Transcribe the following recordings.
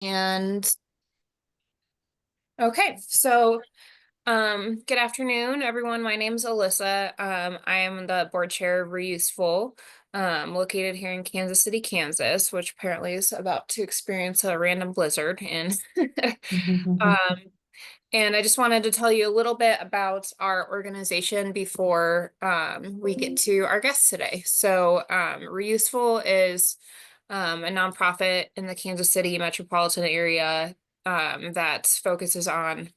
And okay, so good afternoon, everyone. My name's Alyssa. I am the board chair of Reuseful, located here in Kansas City, Kansas, which apparently is about to experience a random blizzard. And um, and I just wanted to tell you a little bit about our organization before we get to our guests today. So Reuseful is a nonprofit in the Kansas City metropolitan area that focuses on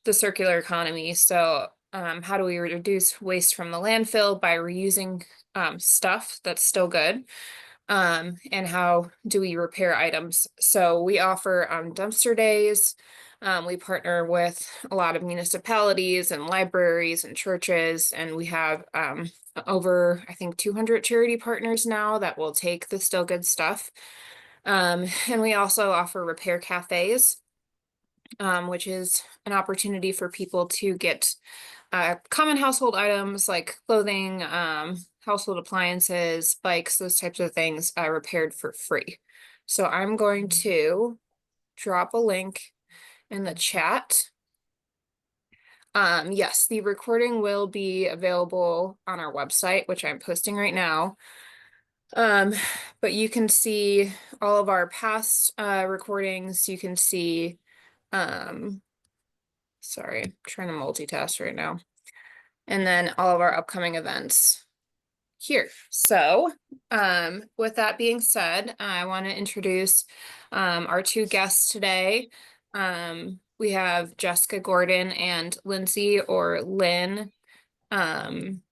the circular economy. So how do we reduce waste from the landfill by reusing stuff that's still good? And how do we repair items? So we offer dumpster days. We partner with a lot of municipalities and libraries and churches, and we have over, I think, 200 charity partners now that will take the still good stuff. And we also offer repair cafes, which is an opportunity for people to get common household items like clothing, household appliances, bikes, those types of things repaired for free. So I'm going to drop a link in the chat. Yes, the recording will be available on our website, which I'm posting right now. But you can see all of our past recordings. You can see, sorry, I'm trying to multitask right now. And then all of our upcoming events here. So with that being said, I want to introduce our two guests today. We have Jessica Gordon and Lindsay or Lynn Kratzberg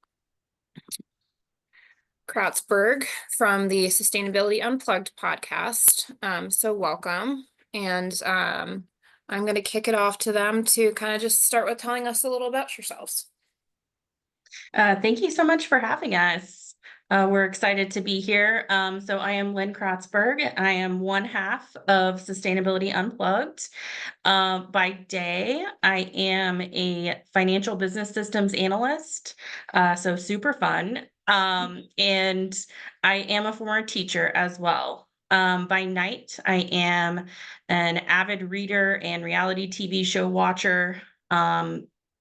from the Sustainability Unplugged podcast. So welcome. And I'm going to kick it off to them to kind of just start with telling us a little about yourselves. Thank you so much for having us. We're excited to be here. So I am Lynn Kratzberg. I am one half of Sustainability Unplugged. By day, I am a financial business systems analyst, so super fun. And I am a former teacher as well. By night, I am an avid reader and reality TV show watcher.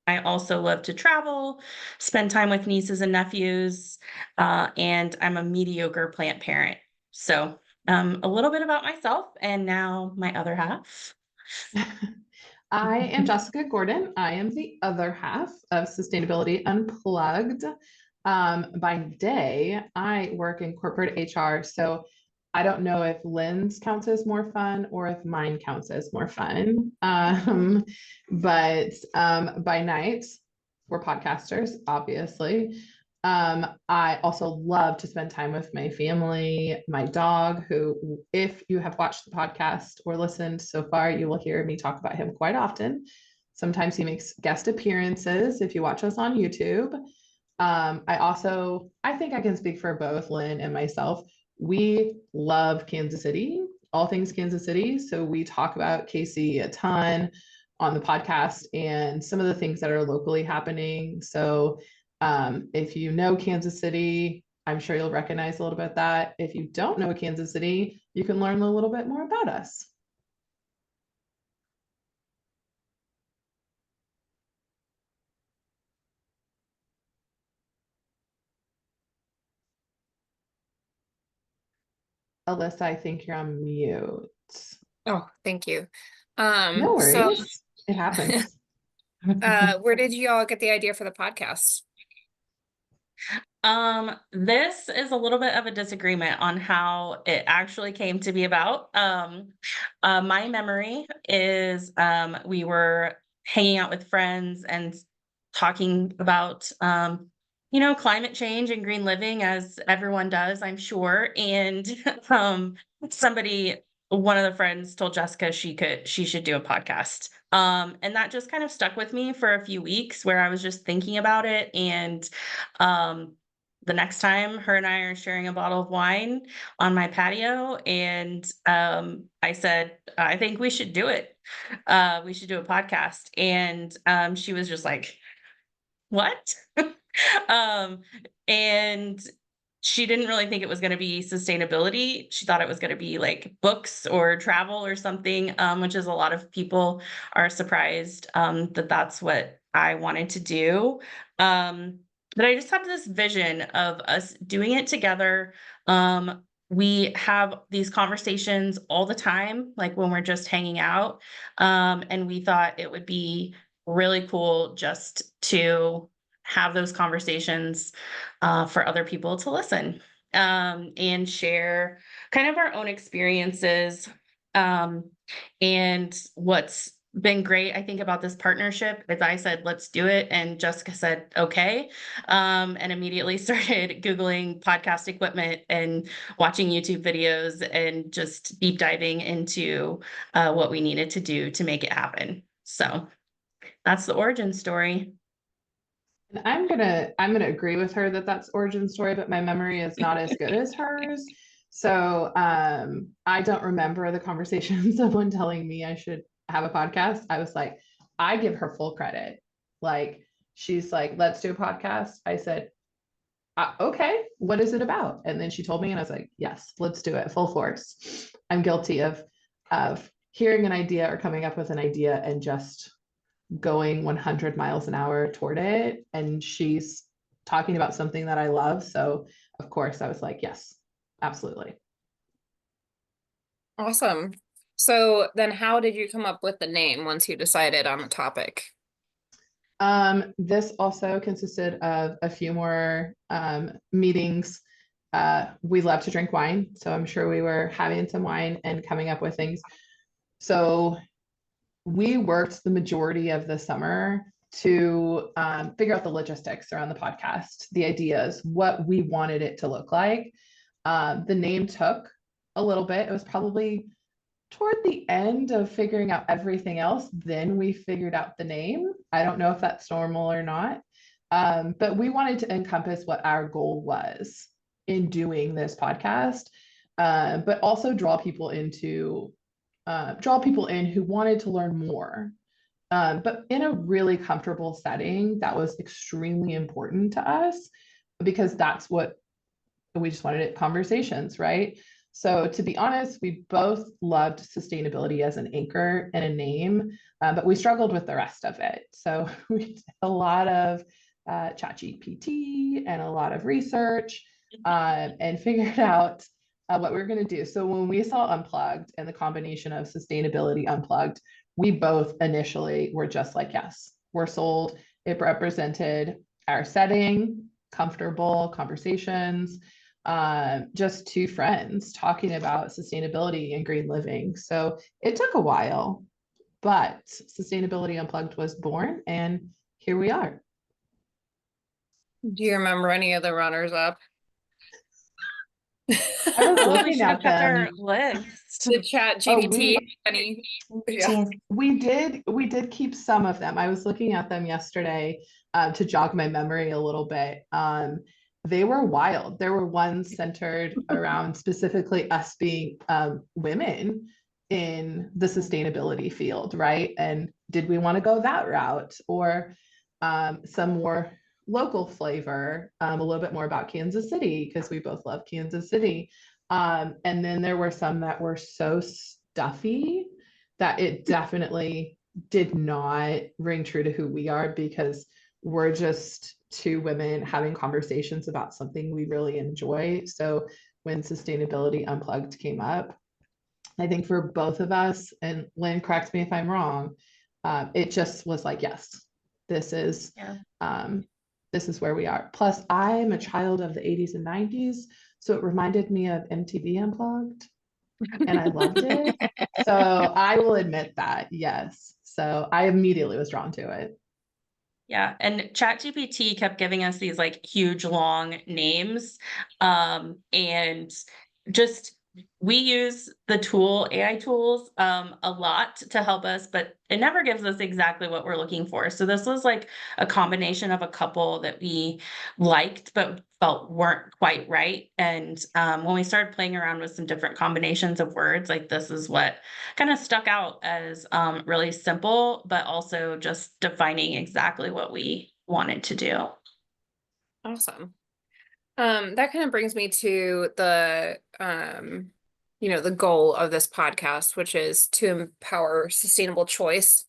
I also love to travel, spend time with nieces and nephews, and I'm a mediocre plant parent. So a little bit about myself and now my other half. I am Jessica Gordon. I am the other half of Sustainability Unplugged. By day, I work in corporate HR. So I don't know if Lynn's counts as more fun or if mine counts as more fun. But by night, we're podcasters, obviously. I also love to spend time with my family, my dog, who, if you have watched the podcast or listened so far, you will hear me talk about him quite often. Sometimes he makes guest appearances if you watch us on YouTube. I think I can speak for both Lynn and myself. We love Kansas City, all things Kansas City. So we talk about KC a ton on the podcast and some of the things that are locally happening. So if you know Kansas City, I'm sure you'll recognize a little bit of that. If you don't know Kansas City, you can learn a little bit more about us. Alyssa, I think you're on mute. Oh, thank you. No worries. It happens. Where did you all get the idea for the podcast? This is a little bit of a disagreement on how it actually came to be about. My memory is we were hanging out with friends and talking about climate change and green living, as everyone does, I'm sure. And one of the friends told Jessica she should do a podcast. And that just kind of stuck with me for a few weeks, where I was just thinking about it. And the next time, her and I are sharing a bottle of wine on my patio, and I said, I think we should do it. We should do a podcast. And she was just like, what? And she didn't really think it was going to be sustainability. She thought it was going to be like books or travel or something, which is a lot of people are surprised that that's what I wanted to do. But I just have this vision of us doing it together. We have these conversations all the time, like when we're just hanging out. And we thought it would be really cool just to have those conversations for other people to listen and share kind of our own experiences. Um, and what's been great, I think, about this partnership is I said, let's do it. And Jessica said, okay. And immediately started Googling podcast equipment and watching YouTube videos and just deep diving into what we needed to do to make it happen. So that's the origin story. And I'm gonna agree with her that that's origin story, but my memory is not as good as hers. So I don't remember the conversation someone telling me I should have a podcast. I was like, I give her full credit. Like she's like, let's do a podcast. I said, okay, what is it about? And then she told me, and I was like, yes, let's do it full force. I'm guilty of hearing an idea or coming up with an idea and just going 100 miles an hour toward it. And she's talking about something that I love. So, of course, I was like, yes, absolutely. Awesome. So then how did you come up with the name once you decided on the topic? This also consisted of a few more meetings. We love to drink wine, so I'm sure we were having some wine and coming up with things. So we worked the majority of the summer to figure out the logistics around the podcast, the ideas, what we wanted it to look like. The name took a little bit. It was probably toward the end of figuring out everything else. Then we figured out the name. I don't know if that's normal or not. But we wanted to encompass what our goal was in doing this podcast, but also draw people in who wanted to learn more, but in a really comfortable setting. That was extremely important to us because that's what we just wanted it conversations, right? So to be honest, we both loved sustainability as an anchor and a name, but we struggled with the rest of it. So we did a lot of chat GPT and a lot of research and figured out what we were going to do. So when we saw Unplugged and the combination of Sustainability Unplugged, we both initially were just like, yes, we're sold. It represented our setting, comfortable conversations, just two friends talking about sustainability and green living. So it took a while, but Sustainability Unplugged was born, and here we are. Do you remember any of the runners up? I was Oh, we looking should have at kept our them. list. The chat Oh, GPT. Any, yeah. we did keep some of them. I was looking at them yesterday to jog my memory a little bit. They were wild. There were ones centered around specifically us being women in the sustainability field, right? And did we want to go that route, or some more local flavor, a little bit more about Kansas City because we both love Kansas City. And then there were some that were so stuffy that it definitely did not ring true to who we are, because we're just two women having conversations about something we really enjoy. So when Sustainability Unplugged came up, I think for both of us, and Lynn, correct me if I'm wrong, it just was like, yes, this is Yeah. this is where we are. Plus, I'm a child of the 80s and 90s, so it reminded me of MTV Unplugged, and I loved it. So I will admit that, yes. So I immediately was drawn to it. Yeah, and ChatGPT kept giving us these like huge long names. And just we use the tool AI tools a lot to help us, but it never gives us exactly what we're looking for. So this was like a combination of a couple that we liked but felt weren't quite right. And when we started playing around with some different combinations of words, like this is what kind of stuck out as really simple, but also just defining exactly what we wanted to do. Awesome. That kind of brings me to the goal of this podcast, which is to empower sustainable choice,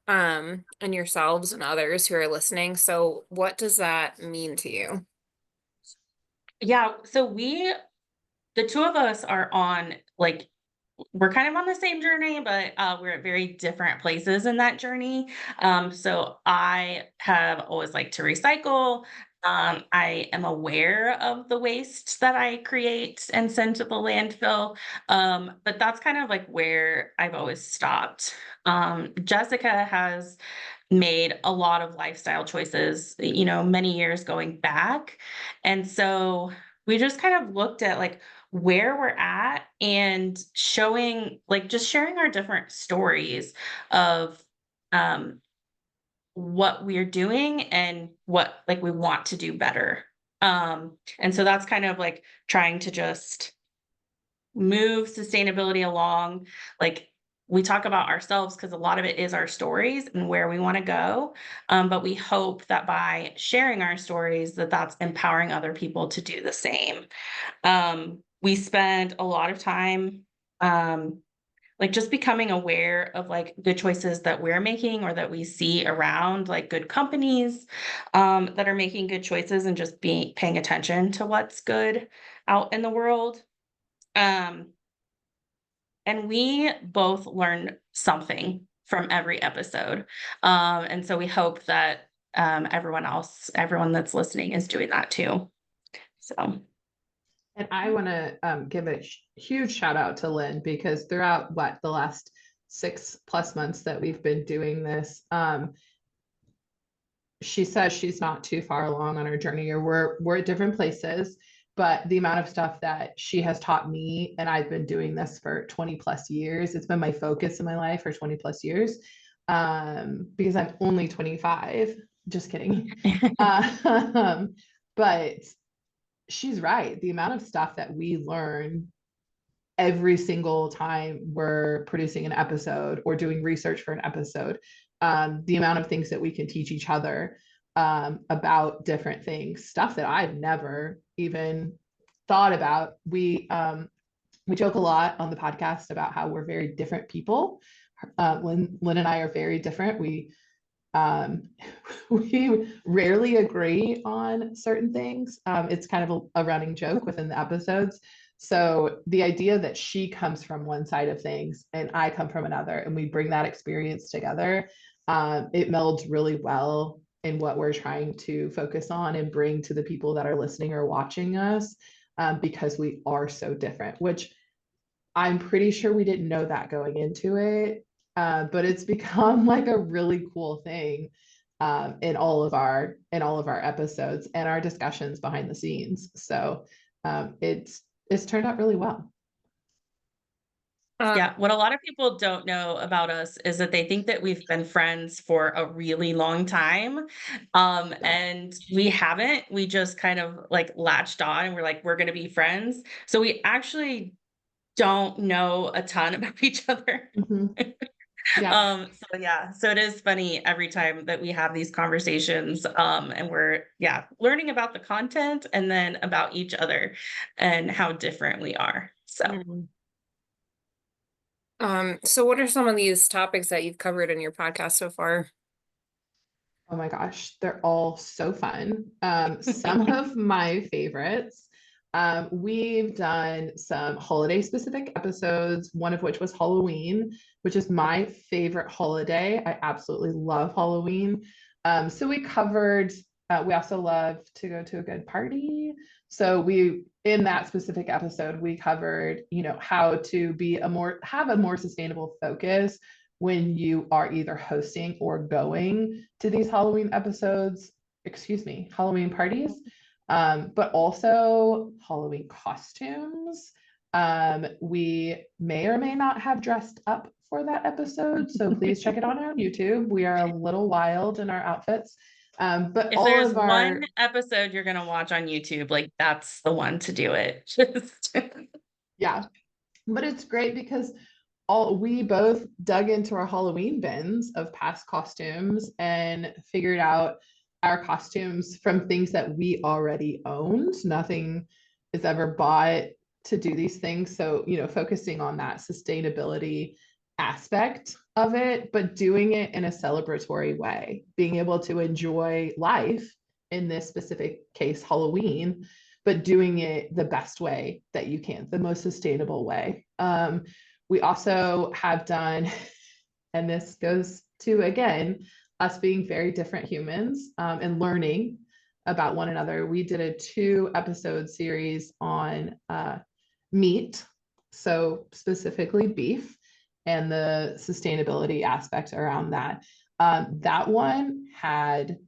in yourselves and others who are listening. So what does that mean to you? Yeah, so the two of us are on, like, we're kind of on the same journey, but we're at very different places in that journey. So I have always liked to recycle. I am aware of the waste that I create and send to the landfill. But that's kind of like where I've always stopped. Jessica has made a lot of lifestyle choices, many years going back. And so we just kind of looked at like where we're at and showing, like, just sharing our different stories of um what we're doing and what, like, we want to do better. And so that's kind of like trying to just move sustainability along. Like, we talk about ourselves because a lot of it is our stories and where we want to go. But we hope that by sharing our stories, that that's empowering other people to do the same. We spend a lot of time, um, like, just becoming aware of, like, good choices that we're making or that we see around, like, good companies, that are making good choices, and just being paying attention to what's good out in the world. Um, and we both learn something from every episode. And so we hope that, everyone that's listening is doing that too. So, And I want to give a huge shout out to Lynn, because throughout the last 6+ months that we've been doing this, she says she's not too far along on her journey, or we're at different places, but the amount of stuff that she has taught me, and I've been doing this for 20+ years. It's been my focus in my life for 20+years, because I'm only 25. Just kidding. But she's right. The amount of stuff that we learn every single time we're producing an episode or doing research for an episode, the amount of things that we can teach each other, about different things, stuff that I've never even thought about. We joke a lot on the podcast about how we're very different people. Lynn and I are very different. Um, we rarely agree on certain things. It's kind of a running joke within the episodes. So the idea that she comes from one side of things and I come from another, and we bring that experience together, it melds really well in what we're trying to focus on and bring to the people that are listening or watching us, because we are so different, which I'm pretty sure we didn't know that going into it, but it's become like a really cool thing, in all of our episodes and our discussions behind the scenes. So it's turned out really well. Uh, yeah, what a lot of people don't know about us is that they think that we've been friends for a really long time. And we haven't. We just kind of like latched on and we're like, we're going to be friends. So we actually don't know a ton about each other. Mhm. Yeah. So yeah, so it is funny every time that we have these conversations, and we're, yeah, learning about the content and then about each other and how different we are. So, mm. So what are some of these topics that you've covered in your podcast so far? Oh my gosh, they're all so fun. Some of my favorites. We've done some holiday specific episodes, one of which was Halloween, which is my favorite holiday. I absolutely love Halloween. So we also love to go to a good party. So in that specific episode, we covered, how to have a more sustainable focus when you are either hosting or going to these Halloween parties, but also Halloween costumes. We may or may not have dressed up for that episode, so please check it out on YouTube. We are a little wild in our outfits. But if all there's of our one episode you're gonna watch on YouTube, like, that's the one to do it. Just Yeah, but it's great because we both dug into our Halloween bins of past costumes and figured out our costumes from things that we already owned. Nothing is ever bought to do these things. So, focusing on that sustainability aspect of it, but doing it in a celebratory way, being able to enjoy life, in this specific case, Halloween, but doing it the best way that you can, the most sustainable way. We also have done, and this goes to, again, us being very different humans, and learning about one another. We did a 2-episode series on meat, so specifically beef, and the sustainability aspect around that. That one had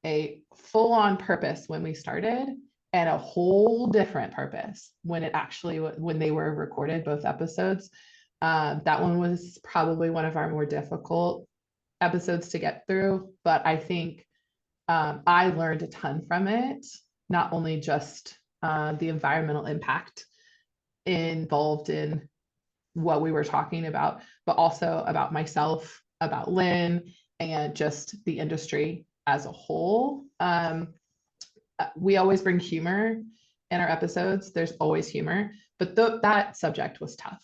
a full-on purpose when we started, and a whole different purpose when they were recorded, both episodes. That one was probably one of our more difficult episodes to get through, but I think I learned a ton from it, not only just the environmental impact involved in what we were talking about, but also about myself, about Lynn, and just the industry as a whole. We always bring humor in our episodes. There's always humor, but that subject was tough.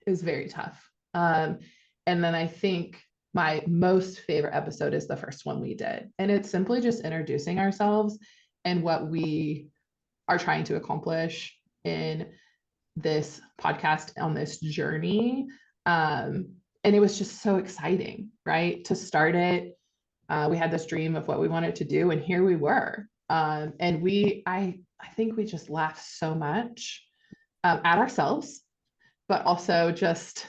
It was very tough. And then I think my most favorite episode is the first one we did. And it's simply just introducing ourselves and what we are trying to accomplish in this podcast, on this journey. And it was just so exciting, right? To start it. We had this dream of what we wanted to do, and here we were. And I think we just laughed so much at ourselves, but also just,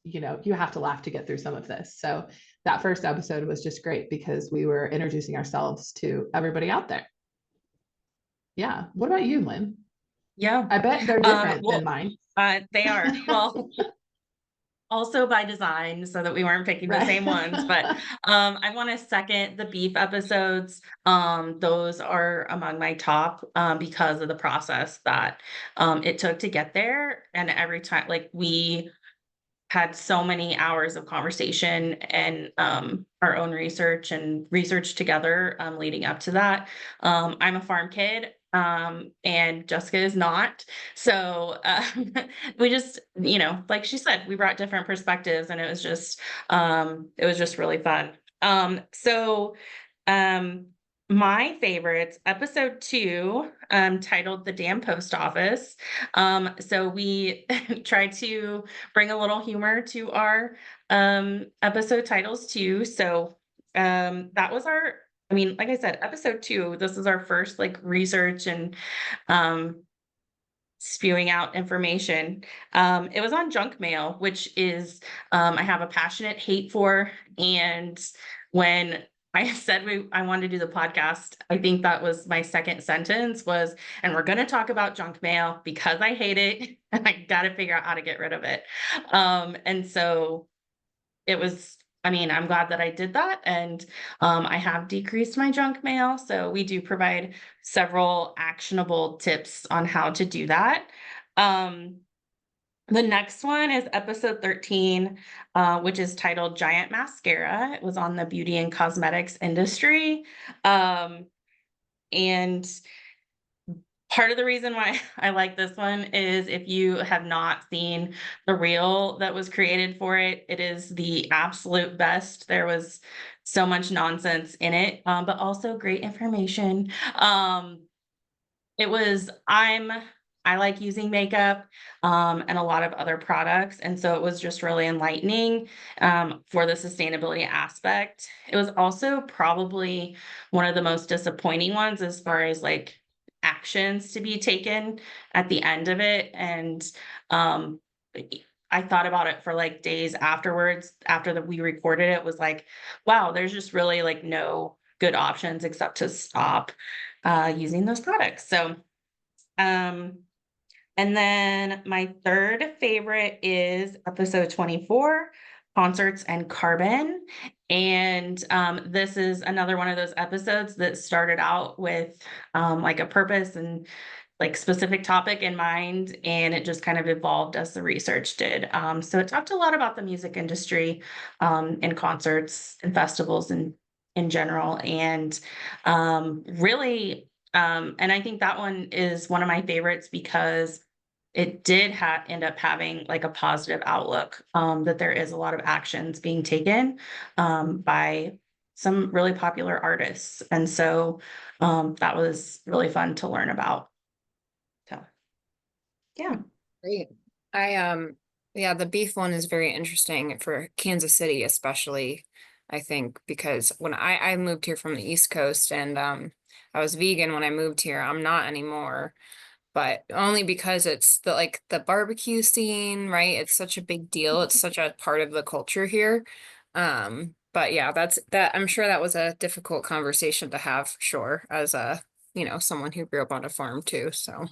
you have to laugh to get through some of this. So that first episode was just great because we were introducing ourselves to everybody out there. Yeah. What about you, Lynn? Yeah. I bet they're different Well, than mine. they are. Well, also by design, so that we weren't picking the same ones. But I want to second the beef episodes. Those are among my top, because of the process that it took to get there. And every time, like, we had so many hours of conversation and our own research and research together, leading up to that. I'm a farm kid, and Jessica is not. So we just, like she said, we brought different perspectives, and it was just really fun. So um, my favorites, episode 2, titled "The Damn Post Office." So we tried to bring a little humor to our episode titles too. So that was I mean, like I said, episode 2, this is our first like research and um spewing out information. It was on junk mail, which is I have a passionate hate for. And when I said I wanted to do the podcast, I think that was my second sentence was, and we're going to talk about junk mail because I hate it and I got to figure out how to get rid of it. And so it was, I mean, I'm glad that I did that. And I have decreased my junk mail. So we do provide several actionable tips on how to do that. Um, the next one is episode 13, which is titled Giant Mascara. It was on the beauty and cosmetics industry. And part of the reason why I like this one is if you have not seen the reel that was created for it, it is the absolute best. There was so much nonsense in it, but also great information. It was I like using makeup, and a lot of other products, and so it was just really enlightening, for the sustainability aspect. It was also probably one of the most disappointing ones as far as, like, actions to be taken at the end of it, and, um, I thought about it for, like, days afterwards, after that we recorded it, was like, "Wow, there's just really, like, no good options except to stop using those products." So, um, and then my third favorite is episode 24, Concerts and Carbon. And this is another one of those episodes that started out with like a purpose and like specific topic in mind, and it just kind of evolved as the research did. So it talked a lot about the music industry, and concerts and festivals and in general. And really, and I think that one is one of my favorites because it did end up having like a positive outlook, that there is a lot of actions being taken by some really popular artists. And so that was really fun to learn about. So, yeah. Great. I yeah, the beef one is very interesting for Kansas City, especially, I think, because when I moved here from the East Coast and I was vegan when I moved here. I'm not anymore, but only because it's the like the barbecue scene, right? It's such a big deal. It's such a part of the culture here. But yeah, that I'm sure that was a difficult conversation to have for sure, as a, someone who grew up on a farm too. So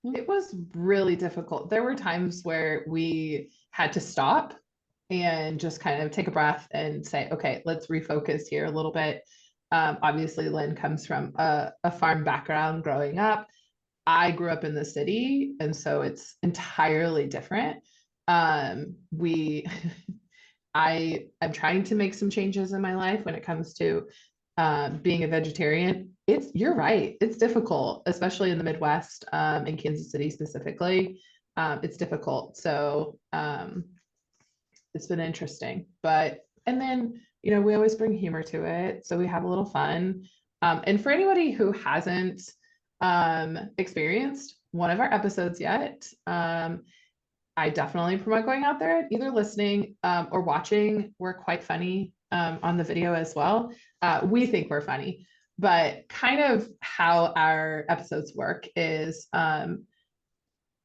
It was really difficult. There were times where we had to stop and just kind of take a breath and say, okay, let's refocus here a little bit. Obviously, Lynn comes from a farm background growing up. I grew up in the city, and so it's entirely different. We, I'm trying to make some changes in my life when it comes to being a vegetarian. You're right. It's difficult, especially in the Midwest, in Kansas City specifically. It's difficult. So it's been interesting. And then, we always bring humor to it. So we have a little fun. And for anybody who hasn't experienced one of our episodes yet, I definitely promote going out there, either listening or watching. We're quite funny on the video as well. We think we're funny, but kind of how our episodes work is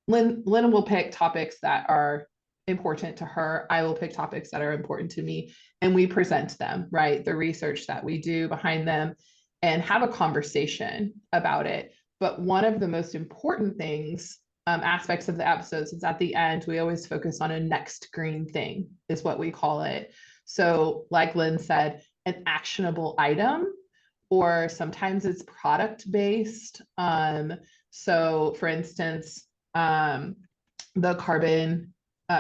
Lynn will pick topics that are important to her. I will pick topics that are important to me, and we present them, right? The research that we do behind them and have a conversation about it. But one of the most important things, aspects of the episodes, is at the end, we always focus on a next green thing, is what we call it. So, like Lynn said, an actionable item, or sometimes it's product based. So, for instance, the carbon,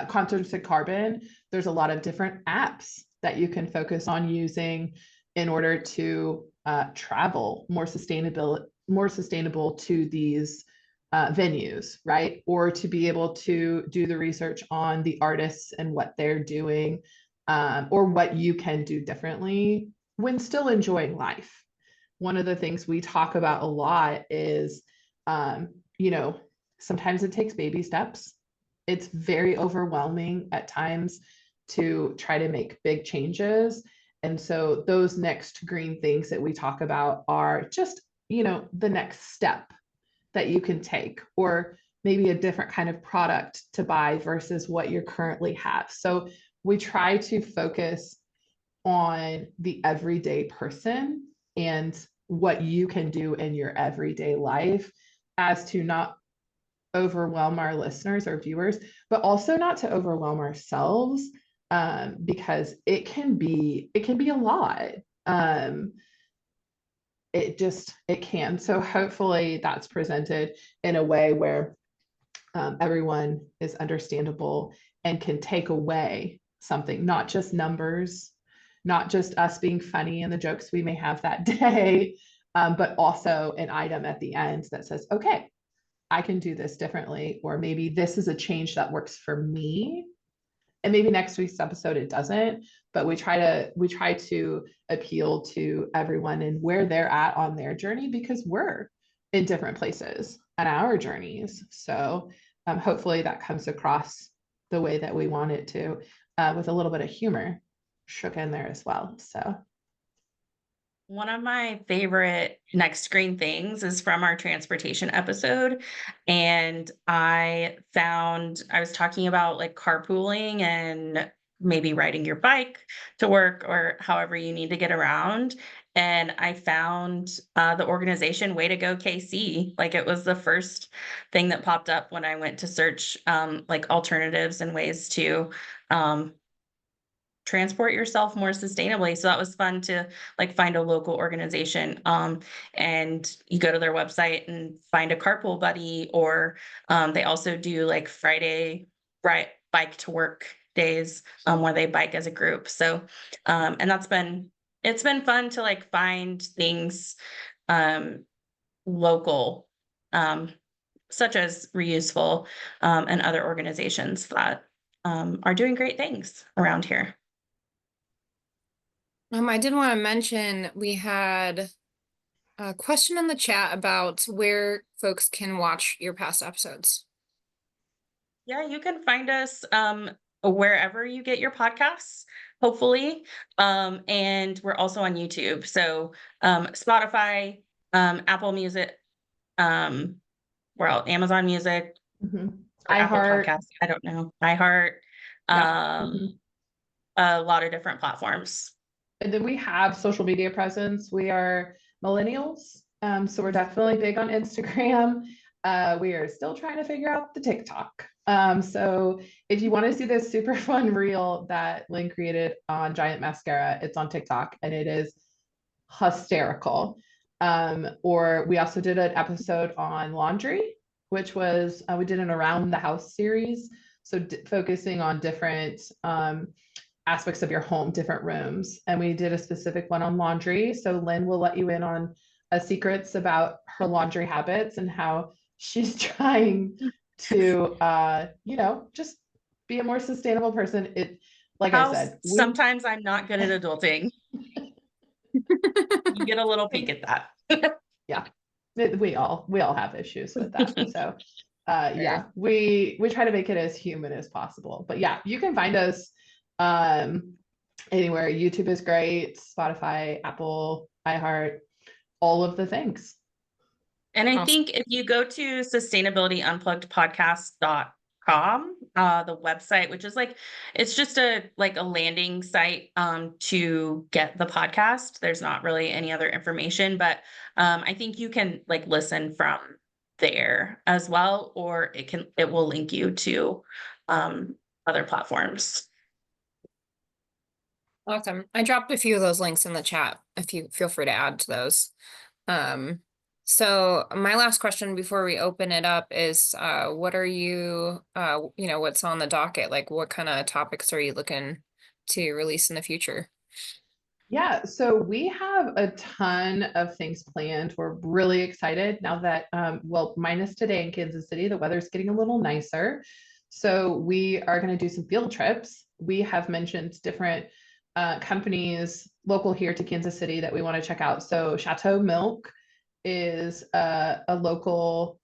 concerts of carbon, there's a lot of different apps that you can focus on using in order to travel more sustainable to these venues, right? Or to be able to do the research on the artists and what they're doing, or what you can do differently when still enjoying life. One of the things we talk about a lot is, you know, sometimes it takes baby steps. It's very overwhelming at times to try to make big changes. And so those next green things that we talk about are just, the next step that you can take, or maybe a different kind of product to buy versus what you currently have. So we try to focus on the everyday person and what you can do in your everyday life, as to not overwhelm our listeners or viewers, but also not to overwhelm ourselves, because it can be a lot. It can. So hopefully that's presented in a way where everyone is understandable and can take away something, not just numbers, not just us being funny and the jokes we may have that day, but also an item at the end that says, okay, I can do this differently, or maybe this is a change that works for me. And maybe next week's episode it doesn't, but we try to appeal to everyone and where they're at on their journey, because we're in different places on our journeys. So hopefully that comes across the way that we want it to, with a little bit of humor shook in there as well. So One of my favorite next green things is from our transportation episode. And I was talking about like carpooling and maybe riding your bike to work or however you need to get around. And I found the organization Way to Go KC. Like it was the first thing that popped up when I went to search like alternatives and ways to um, transport yourself more sustainably. So that was fun to like find a local organization. And you go to their website and find a carpool buddy, or they also do like Friday bike to work days, where they bike as a group. So and that's been it's been fun to like find things local, such as Reuseful, and other organizations that are doing great things around here. I did want to mention we had a question in the chat about where folks can watch your past episodes. Yeah, you can find us wherever you get your podcasts, hopefully. And we're also on YouTube. So Spotify, Apple Music, Amazon Music, or Apple iHeart. Podcasts. I don't know. iHeart. Yeah. A lot of different platforms. And then we have social media presence. We are millennials, so we're definitely big on Instagram. We are still trying to figure out the TikTok. So if you want to see this super fun reel that Lynn created on giant mascara, it's on TikTok and it is hysterical. Or we also did an episode on laundry, which was we did an around the house series. So focusing on different aspects of your home, different rooms. And we did a specific one on laundry. So Lynn will let you in on secrets about her laundry habits and how she's trying to, just be a more sustainable person. Like I said, sometimes I'm not good at adulting. You get a little peek at that. Yeah, we all have issues with that. So yeah, we try to make it as human as possible. But yeah, you can find us anywhere. YouTube is great, Spotify, Apple, iHeart, all of the things. And I think if you go to sustainabilityunpluggedpodcast.com, the website, which is like, it's just a landing site to get the podcast. There's not really any other information, but I think you can like listen from there as well, or it will link you to other platforms. Awesome. I dropped a few of those links in the chat if you feel free to add to those. So my last question before we open it up is what are you what's on the docket? Like what kind of topics are you looking to release in the future? Yeah, so we have a ton of things planned. We're really excited now that, minus today in Kansas City, the weather's getting a little nicer. So we are going to do some field trips. We have mentioned different companies local here to Kansas City that we want to check out. So Chateau Milk is a local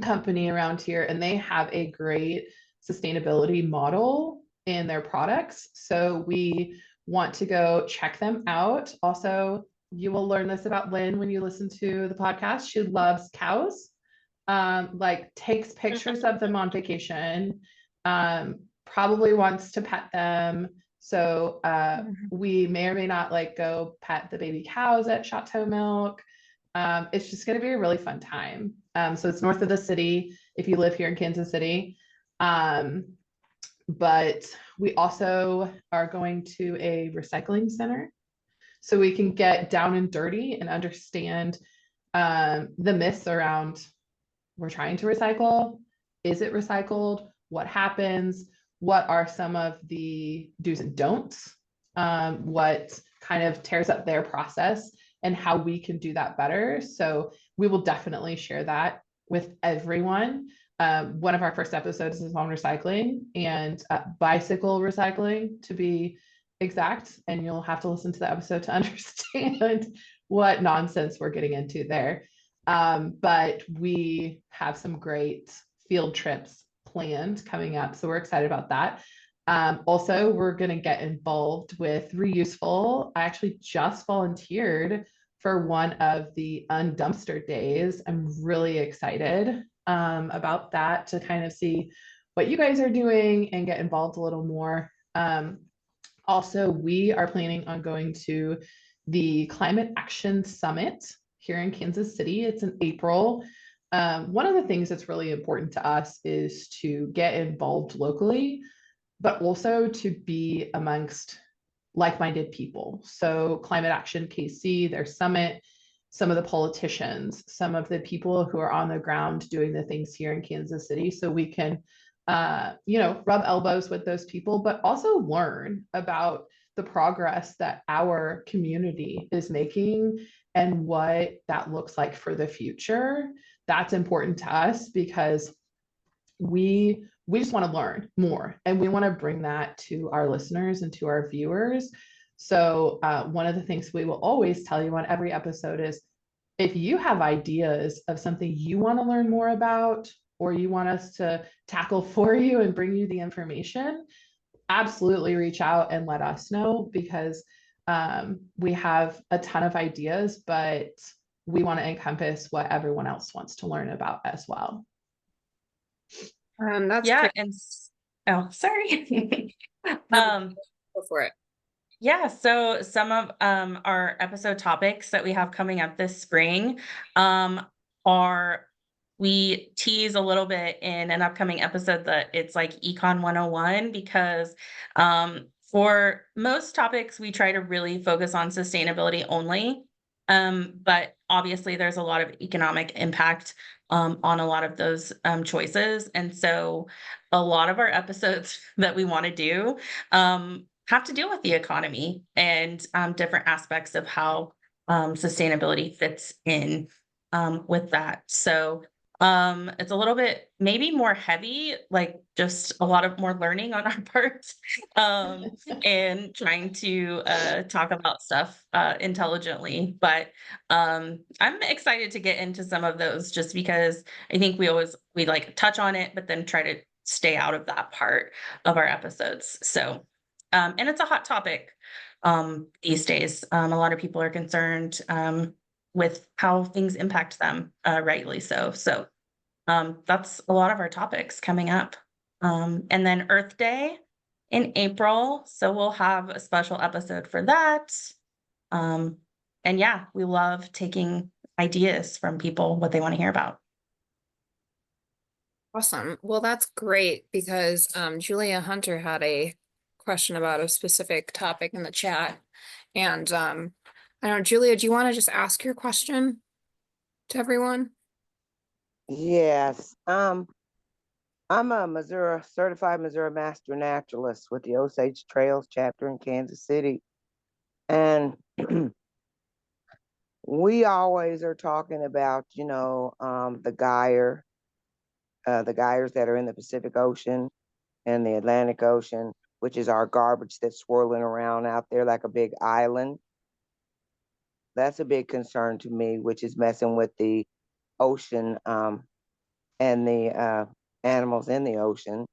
company around here, and they have a great sustainability model in their products. So we want to go check them out. Also, you will learn this about Lynn when you listen to the podcast. She loves cows, like takes pictures of them on vacation, probably wants to pet them. So we may or may not like go pet the baby cows at Chateau Milk. It's just going to be a really fun time. So it's north of the city if you live here in Kansas City. But we also are going to a recycling center so we can get down and dirty and understand the myths around we're trying to recycle. Is it recycled? What happens? What are some of the do's and don'ts? What kind of tears up their process and how we can do that better. So we will definitely share that with everyone. One of our first episodes is on recycling and bicycle recycling, to be exact. And you'll have to listen to the episode to understand what nonsense we're getting into there. But we have some great field trips planned coming up. So we're excited about that. Also, we're going to get involved with Reuseful. I actually just volunteered for one of the undumpster days. I'm really excited about that, to kind of see what you guys are doing and get involved a little more. Also, we are planning on going to the Climate Action Summit here in Kansas City. It's in April. One of the things that's really important to us is to get involved locally, but also to be amongst like-minded people. So Climate Action KC, their summit, some of the politicians, some of the people who are on the ground doing the things here in Kansas City, so we can, rub elbows with those people, but also learn about the progress that our community is making and what that looks like for the future. That's important to us because we just want to learn more and we want to bring that to our listeners and to our viewers. So one of the things we will always tell you on every episode is if you have ideas of something you want to learn more about or you want us to tackle for you and bring you the information, absolutely reach out and let us know because we have a ton of ideas, but we want to encompass what everyone else wants to learn about as well. That's Yeah, great. and oh, sorry. No, go for it. Yeah, so some of our episode topics that we have coming up this spring are we tease a little bit in an upcoming episode that it's like Econ 101 because for most topics we try to really focus on sustainability only. But obviously there's a lot of economic impact on a lot of those choices. And so a lot of our episodes that we want to do have to deal with the economy and different aspects of how sustainability fits in with that. So it's a little bit maybe more heavy, like just a lot of more learning on our part and trying to talk about stuff intelligently. But I'm excited to get into some of those just because I think we like touch on it, but then try to stay out of that part of our episodes. So and it's a hot topic these days. A lot of people are concerned with how things impact them, rightly so. So that's a lot of our topics coming up. And then Earth Day in April. So we'll have a special episode for that. And yeah, we love taking ideas from people, what they want to hear about. Awesome. Well, that's great because Julia Hunter had a question about a specific topic in the chat. And I don't know, Julia, do you want to just ask your question to everyone? Yes. I'm a Missouri certified Missouri master naturalist with the Osage Trails chapter in Kansas City. And we always are talking about, the gyres that are in the Pacific Ocean and the Atlantic Ocean, which is our garbage that's swirling around out there like a big island. That's a big concern to me, which is messing with the ocean and the animals in the ocean,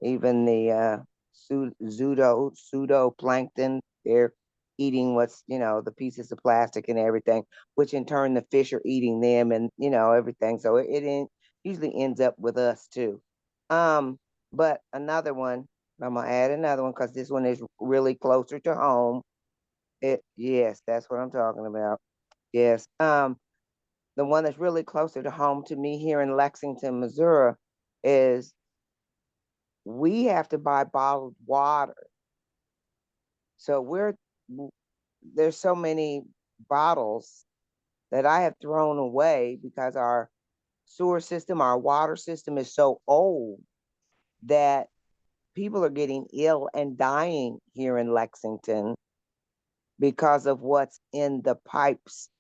even the pseudoplankton. They're eating the pieces of plastic and everything, which in turn the fish are eating them and everything. So it usually ends up with us too. But another one, I'm gonna add another one because this one is really closer to home. Yes, that's what I'm talking about. Yes. The one that's really closer to home to me here in Lexington, Missouri, is we have to buy bottled water. So there's so many bottles that I have thrown away because our sewer system, our water system is so old that people are getting ill and dying here in Lexington because of what's in the pipes.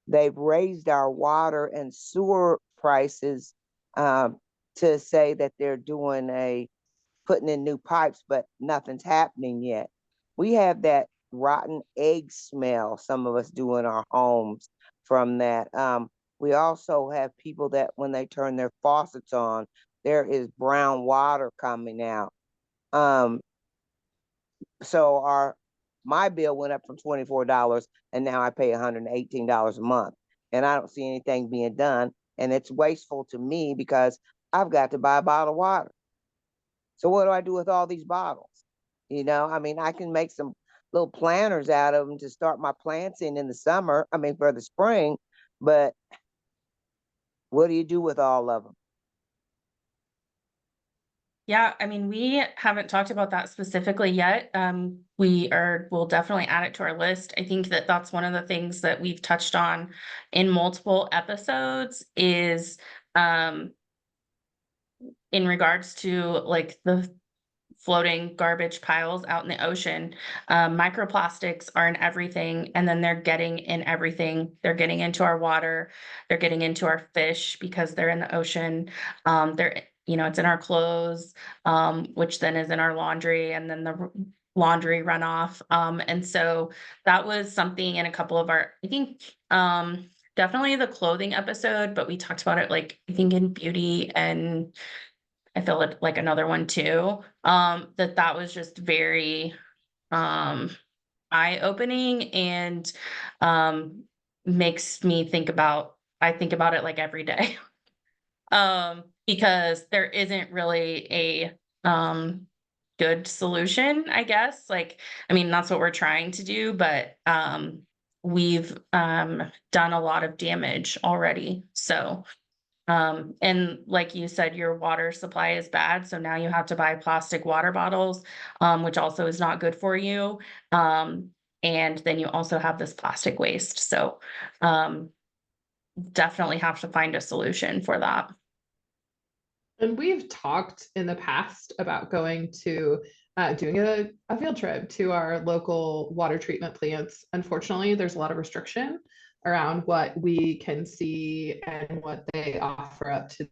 They've raised our water and sewer prices to say that they're putting in new pipes, but nothing's happening yet. We have that rotten egg smell, some of us do in our homes from that. We also have people that when they turn their faucets on, there is brown water coming out. So my bill went up from $24 and now I pay $118 a month. And I don't see anything being done. And it's wasteful to me because I've got to buy a bottle of water. So what do I do with all these bottles? I can make some little planters out of them to start my plants in the summer, for the spring, but what do you do with all of them? Yeah, I mean, we haven't talked about that specifically yet. We'll definitely add it to our list. I think that that's one of the things that we've touched on in multiple episodes is in regards to like the floating garbage piles out in the ocean. Microplastics are in everything, and then they're getting in everything. They're getting into our water, they're getting into our fish because they're in the ocean. They're, it's in our clothes, which then is in our laundry, and then the laundry runoff. And so that was something in a couple of our, I think, definitely the clothing episode, but we talked about it, like, I think in beauty, and I feel like another one too. That was just very eye-opening, and makes me think about, I think about it like every day. Because there isn't really a good solution, I guess. Like, I mean, that's what we're trying to do, but we've done a lot of damage already. So and like you said, your water supply is bad, so now you have to buy plastic water bottles, which also is not good for you. And then you also have this plastic waste. So definitely have to find a solution for that. And we've talked in the past about going to doing a field trip to our local water treatment plants. Unfortunately, there's a lot of restriction around what we can see and what they offer up to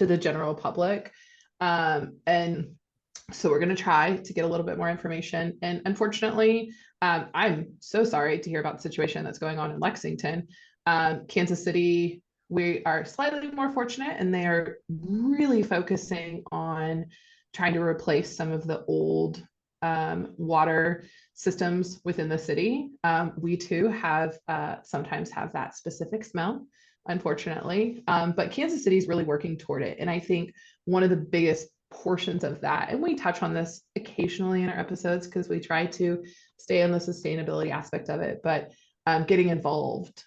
the general public. And so we're going to try to get a little bit more information. And unfortunately, I'm so sorry to hear about the situation that's going on in Lexington. Kansas City, we are slightly more fortunate, and they are really focusing on trying to replace some of the old water systems within the city. We too have sometimes have that specific smell, unfortunately, but Kansas City is really working toward it. And I think one of the biggest portions of that, and we touch on this occasionally in our episodes because we try to stay on the sustainability aspect of it, but getting involved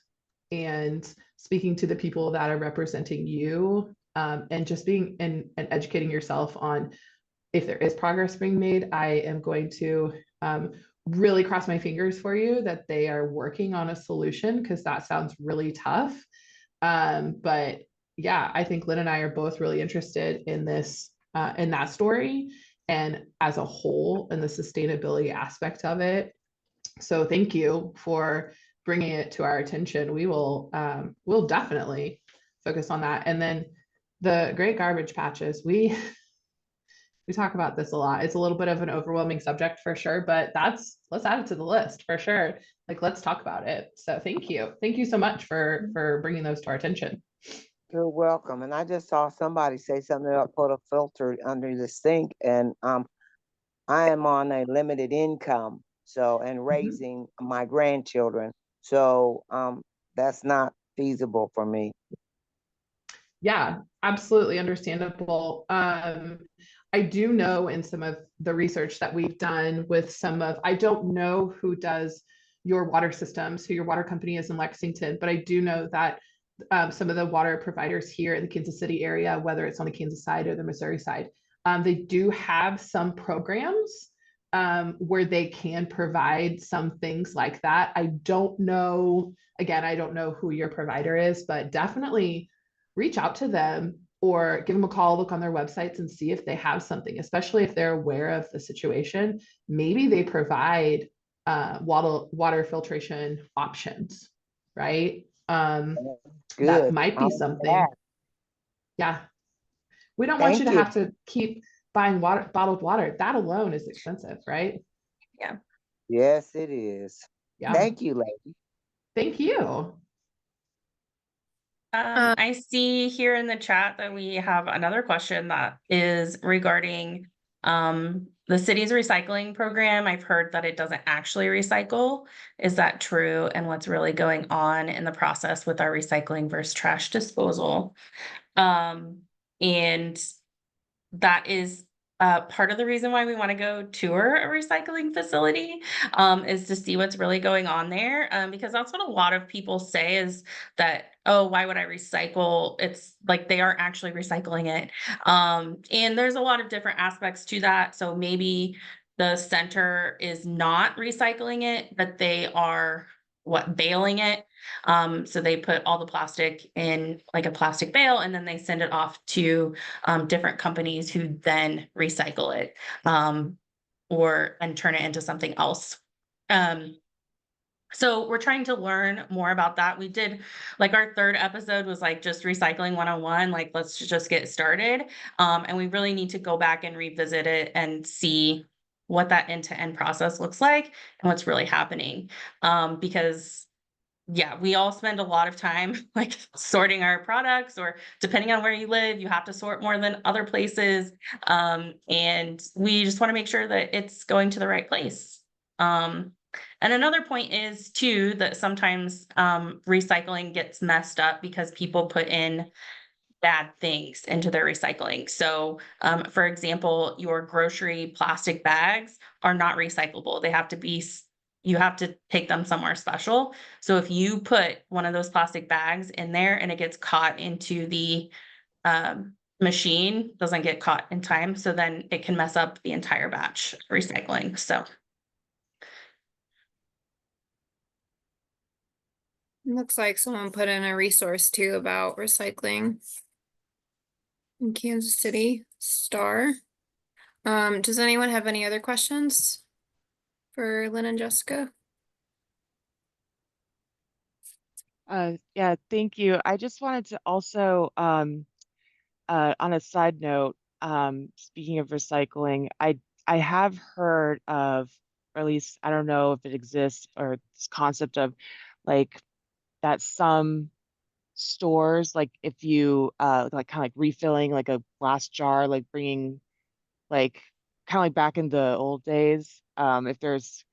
and speaking to the people that are representing you, and just being and educating yourself on if there is progress being made. I am going to really cross my fingers for you that they are working on a solution, because that sounds really tough. But yeah, I think Lynn and I are both really interested in this, in that story, and as a whole in the sustainability aspect of it. So thank you for bringing it to our attention. We will we'll definitely focus on that. And then the great garbage patches, we talk about this a lot. It's a little bit of an overwhelming subject for sure, but let's add it to the list for sure. Like, let's talk about it. So thank you so much for bringing those to our attention. You're welcome. And I just saw somebody say something about put a filter under the sink, and I am on a limited income, so, and raising my grandchildren. So that's not feasible for me. Yeah, absolutely understandable. I do know in some of the research that we've done with some of, I don't know who does your water systems, who your water company is in Lexington, but I do know that some of the water providers here in the Kansas City area, whether it's on the Kansas side or the Missouri side, they do have some programs where they can provide some things like that. I don't know, again, I don't know who your provider is, but definitely reach out to them or give them a call, look on their websites and see if they have something, especially if they're aware of the situation. Maybe they provide water filtration options, right? That Good. might I be like something. that. Yeah. We don't want you Thank to you. have to keep buying bottled water. That alone is expensive, right? Yeah. Yes, it is. Yeah. Thank you, lady. Thank you. I see here in the chat that we have another question that is regarding the city's recycling program. I've heard that it doesn't actually recycle. Is that true? And what's really going on in the process with our recycling versus trash disposal? And that is part of the reason why we want to go tour a recycling facility, is to see what's really going on there. Because that's what a lot of people say, is that, oh, why would I recycle? It's like they aren't actually recycling it. And there's a lot of different aspects to that. So maybe the center is not recycling it, but they are baling it. So they put all the plastic in like a plastic bale, and then they send it off to different companies who then recycle it, and turn it into something else. So we're trying to learn more about that. We did, like, our third episode was like just recycling 101, like let's just get started. And we really need to go back and revisit it and see what that end-to-end process looks like and what's really happening. Because yeah, we all spend a lot of time like sorting our products, or depending on where you live, you have to sort more than other places. And we just want to make sure that it's going to the right place. And another point is too that sometimes recycling gets messed up because people put in bad things into their recycling. So, for example, your grocery plastic bags are not recyclable. They have to be, you have to take them somewhere special. So if you put one of those plastic bags in there and it gets caught into the machine, doesn't get caught in time, so then it can mess up the entire batch of recycling. So Looks like someone put in a resource too about recycling in Kansas City Star. Does anyone have any other questions for Lynn and Jessica? Yeah, thank you. I just wanted to also, on a side note, speaking of recycling, I have heard of, or at least I don't know if it exists, or this concept of like that some stores, like if you like kind of like refilling like a glass jar, like bringing like kind of like back in the old days, if there's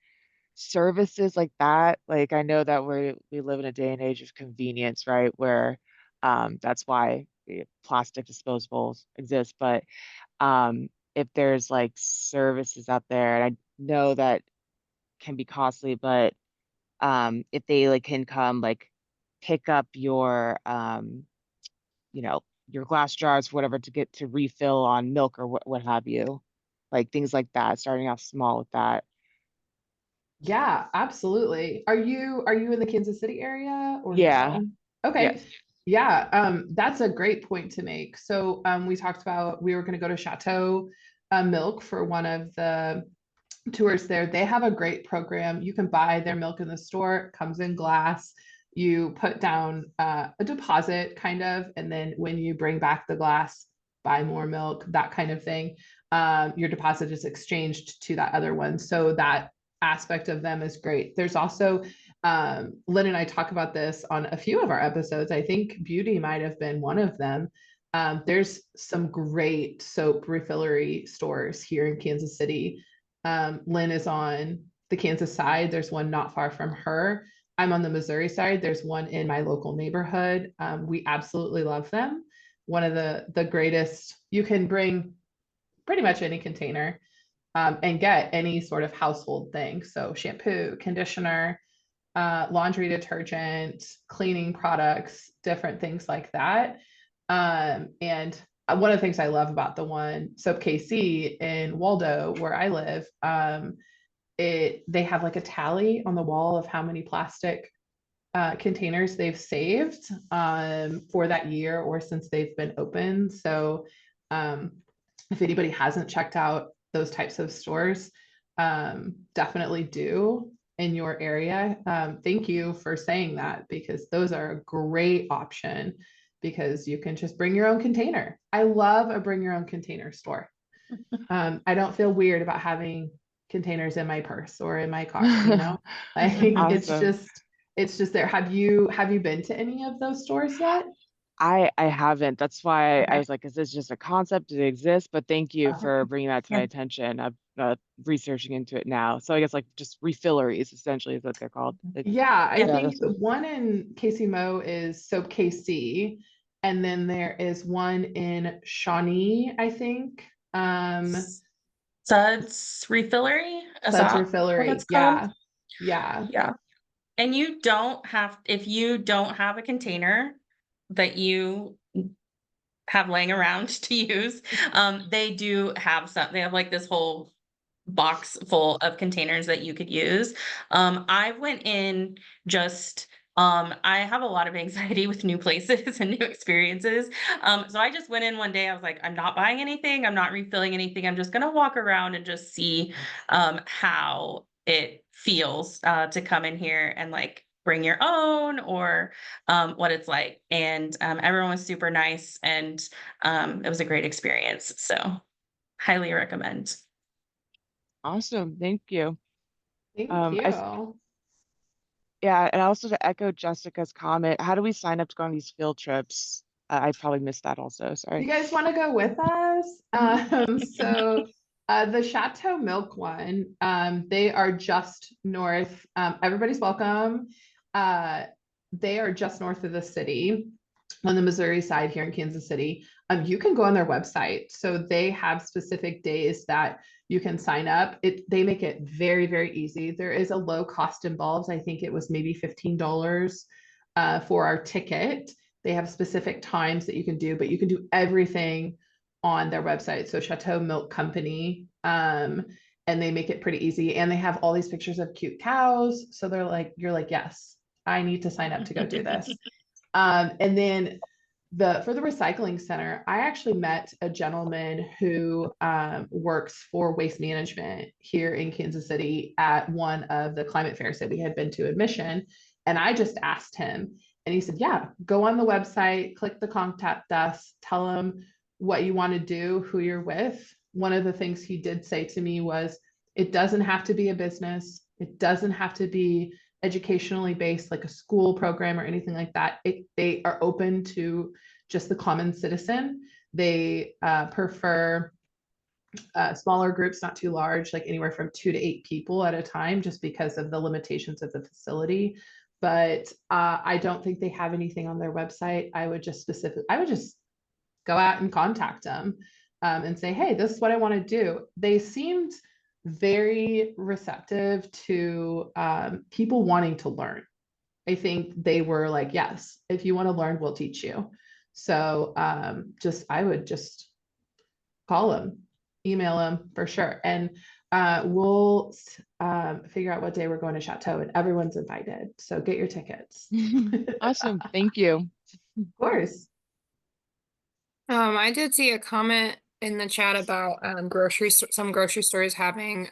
services like that, like I know that we live in a day and age of convenience, right? Where that's why the plastic disposables exist. But if there's like services out there, and I know that can be costly, but if they like can come like pick up your you know, your glass jars, whatever, to get to refill on milk or what have you, like things like that, starting off small with that. Yeah, absolutely. Are you in the Kansas City area or Yeah. no? Okay. Yes. Yeah, that's a great point to make. So we talked about we were going to go to Chateau Milk for one of the tours there. They have a great program. You can buy their milk in the store, it comes in glass. You put down a deposit, kind of, and then when you bring back the glass, buy more milk, that kind of thing. Your deposit is exchanged to that other one. So that aspect of them is great. There's also, Lynn and I talk about this on a few of our episodes. I think beauty might have been one of them. There's some great soap refillery stores here in Kansas City. Lynn is on the Kansas side. There's one not far from her. I'm on the Missouri side. There's one in my local neighborhood. We absolutely love them. One of the greatest. You can bring pretty much any container and get any sort of household thing. So shampoo, conditioner, laundry detergent, cleaning products, different things like that. And one of the things I love about the one Soap KC in Waldo, where I live, they have like a tally on the wall of how many plastic containers they've saved for that year or since they've been open. So if anybody hasn't checked out those types of stores, definitely do in your area. Thank you for saying that, because those are a great option, because you can just bring your own container. I love a bring your own container store. I don't feel weird about having containers in my purse or in my car, like Awesome. it's just there. Have you been to any of those stores yet? I haven't. That's why I Okay. was like, is this just a concept? Did it exist? But thank you for bringing that to my yeah. attention. I'm researching into it now. So I guess like just refilleries essentially is what they're called. Like, Yeah, I Yep. yeah, think that's the one in KC is Soap KC, and then there is one in Shawnee, I think. Suds Refillery, is Suds that what it's Refillery. called? Yeah. Yeah. Yeah. And you don't have, if you don't have a container that you have laying around to use, they do have some, they have like this whole box full of containers that you could use. I went in just I have a lot of anxiety with new places and new experiences. So I just went in one day. I was like, I'm not buying anything. I'm not refilling anything. I'm just gonna walk around and just see how it feels to come in here and like bring your own or what it's like. And everyone was super nice and it was a great experience. So highly recommend. Awesome. Thank you. Thank I you. Yeah, and also to echo Jessica's comment, how do we sign up to go on these field trips? I probably missed that also. You Sorry. guys want to go with us? So the Chateau Milk one, they are just north. Everybody's welcome. Uh, they are just north of the city on the Missouri side here in Kansas City. You can go on their website. So they have specific days that you can sign up. They make it very, very easy. There is a low cost involved. I think it was maybe $15 for our ticket. They have specific times that you can do, but you can do everything on their website. So Chateau Milk Company. And they make it pretty easy. And they have all these pictures of cute cows. So they're like, you're like, yes, I need to sign up to go do this. And then for the recycling center, I actually met a gentleman who works for waste management here in Kansas City at one of the climate fairs that we had been to admission. And I just asked him, and he said, yeah, go on the website, click the contact us, tell them what you want to do, who you're with. One of the things he did say to me was, it doesn't have to be a business. It doesn't have to be educationally based, like a school program or anything like that. They are open to just the common citizen. They prefer smaller groups, not too large, like anywhere from 2 to 8 people at a time, just because of the limitations of the facility. But I don't think they have anything on their website. I would just go out and contact them and say, hey, this is what I want to do. They seemed very receptive to people wanting to learn. I think they were like, yes, if you want to learn, we'll teach you. So I would just call them, email them for sure. And we'll figure out what day we're going to Chateau, and everyone's invited. So get your tickets. Awesome. Thank you. Of course. I did see a comment in the chat about some grocery stores having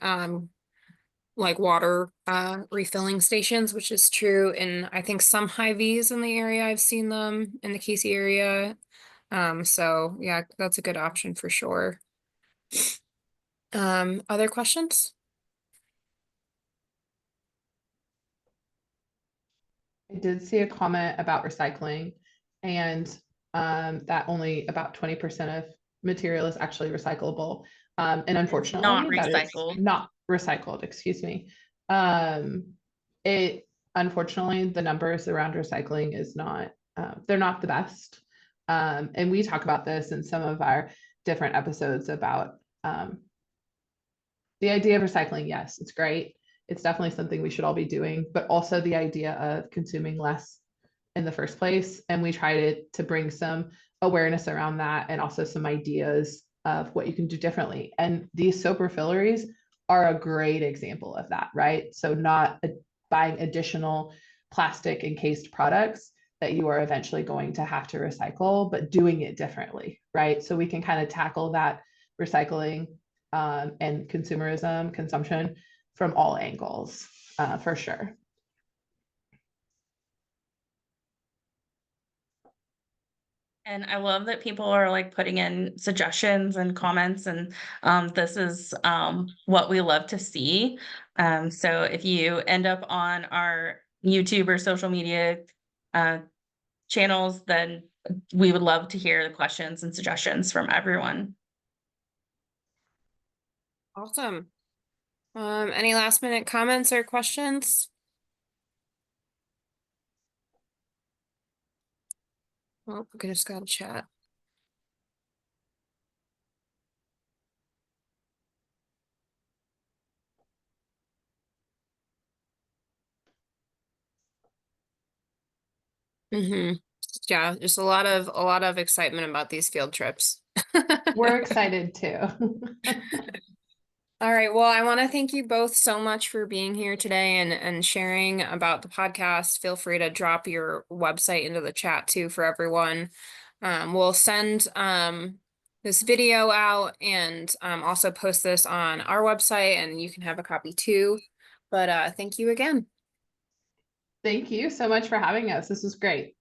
like water refilling stations, which is true. And I think some Hy-Vees in the area, I've seen them in the Casey area. So yeah, that's a good option for sure. Other questions? I did see a comment about recycling, and that only about 20% of material is actually recyclable. And unfortunately, Not that is recycled. not recycled, excuse me. Unfortunately, the numbers around recycling is not, they're not the best. And we talk about this in some of our different episodes about the idea of recycling. Yes, it's great. It's definitely something we should all be doing, but also the idea of consuming less in the first place. And we try to bring some awareness around that, and also some ideas of what you can do differently. And these soap refilleries are a great example of that, right? So not buying additional plastic encased products that you are eventually going to have to recycle, but doing it differently, right? So we can kind of tackle that recycling and consumption from all angles, for sure. And I love that people are like putting in suggestions and comments, and this is what we love to see. So if you end up on our YouTube or social media channels, then we would love to hear the questions and suggestions from everyone. Awesome. Any last minute comments or questions? Well, I just got a chat. Yeah, just a lot of excitement about these field trips. We're excited too. All right. Well, I want to thank you both so much for being here today and sharing about the podcast. Feel free to drop your website into the chat too for everyone. We'll send this video out and also post this on our website, and you can have a copy too. But thank you again. Thank you so much for having us. This was great.